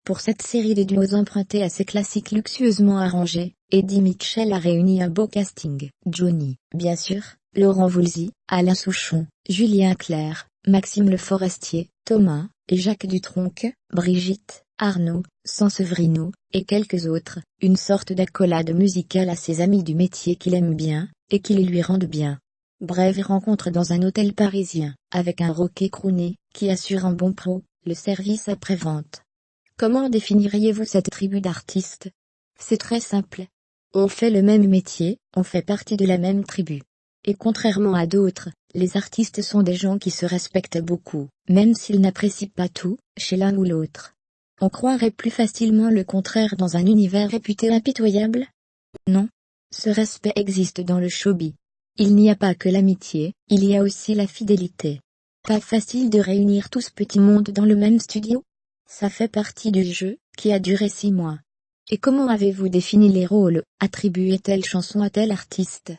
Pour cette série de duos empruntés à ses classiques luxueusement arrangés, Eddie Mitchell a réuni un beau casting. Johnny, bien sûr, Laurent Voulzy, Alain Souchon, Julien Clerc, Maxime Le Forestier, Thomas, et Jacques Dutronc, Brigitte, Arnaud, Sanseverino, et quelques autres, une sorte d'accolade musicale à ses amis du métier qu'il aime bien, et qui les lui rendent bien. Brève rencontre dans un hôtel parisien, avec un rocker crooné, qui assure un bon pro, le service après-vente. Comment définiriez-vous cette tribu d'artistes? C'est très simple. On fait le même métier, on fait partie de la même tribu. Et contrairement à d'autres, les artistes sont des gens qui se respectent beaucoup, même s'ils n'apprécient pas tout, chez l'un ou l'autre. On croirait plus facilement le contraire dans un univers réputé impitoyable? Non. Ce respect existe dans le showbiz. Il n'y a pas que l'amitié, il y a aussi la fidélité. Pas facile de réunir tout ce petit monde dans le même studio? Ça fait partie du jeu, qui a duré 6 mois. Et comment avez-vous défini les rôles, attribué telle chanson à tel artiste?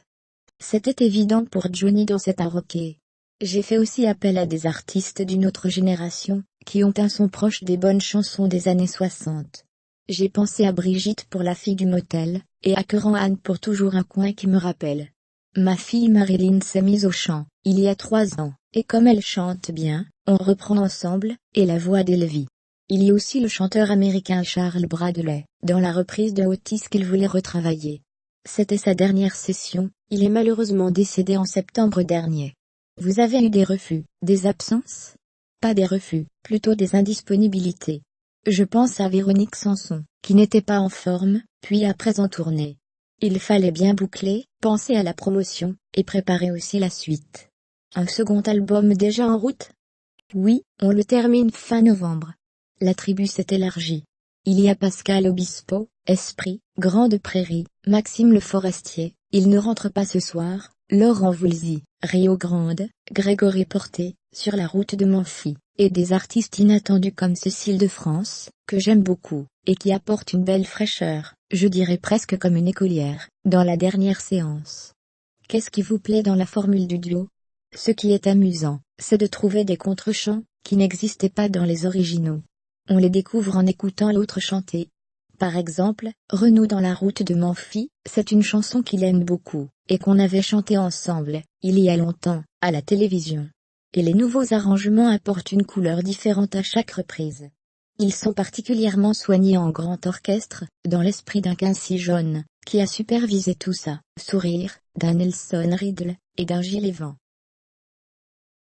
C'était évident pour Johnny dans cet rocker. J'ai fait aussi appel à des artistes d'une autre génération, qui ont un son proche des bonnes chansons des années 60. J'ai pensé à Brigitte pour La fille du motel, et à Cœur en Anne pour Toujours un coin qui me rappelle. Ma fille Marilyn s'est mise au chant, il y a 3 ans, et comme elle chante bien, on reprend ensemble, et la voix d'Elvie. Il y a aussi le chanteur américain Charles Bradley, dans la reprise de Otis qu'il voulait retravailler. C'était sa dernière session, il est malheureusement décédé en septembre dernier. Vous avez eu des refus, des absences? Pas des refus, plutôt des indisponibilités. Je pense à Véronique Sanson, qui n'était pas en forme, puis après en tournée. Il fallait bien boucler, penser à la promotion, et préparer aussi la suite. Un second album déjà en route? Oui, on le termine fin novembre. La tribu s'est élargie. Il y a Pascal Obispo, Esprit, Grande Prairie, Maxime Le Forestier, il ne rentre pas ce soir, Laurent Voulzy, Rio Grande, Grégory Porté, Sur la route de Menfi, et des artistes inattendus comme Cécile de France, que j'aime beaucoup, et qui apportent une belle fraîcheur, je dirais presque comme une écolière, dans la dernière séance. Qu'est-ce qui vous plaît dans la formule du duo? Ce qui est amusant, c'est de trouver des contre-chants, qui n'existaient pas dans les originaux. On les découvre en écoutant l'autre chanter. Par exemple, Renou dans la route de Menfi, c'est une chanson qu'il aime beaucoup, et qu'on avait chantée ensemble, il y a longtemps, à la télévision. Et les nouveaux arrangements apportent une couleur différente à chaque reprise. Ils sont particulièrement soignés en grand orchestre, dans l'esprit d'un Quincy Jones, qui a supervisé tout ça. Sourire, d'un Nelson Riddle, et d'un Gilles Evans.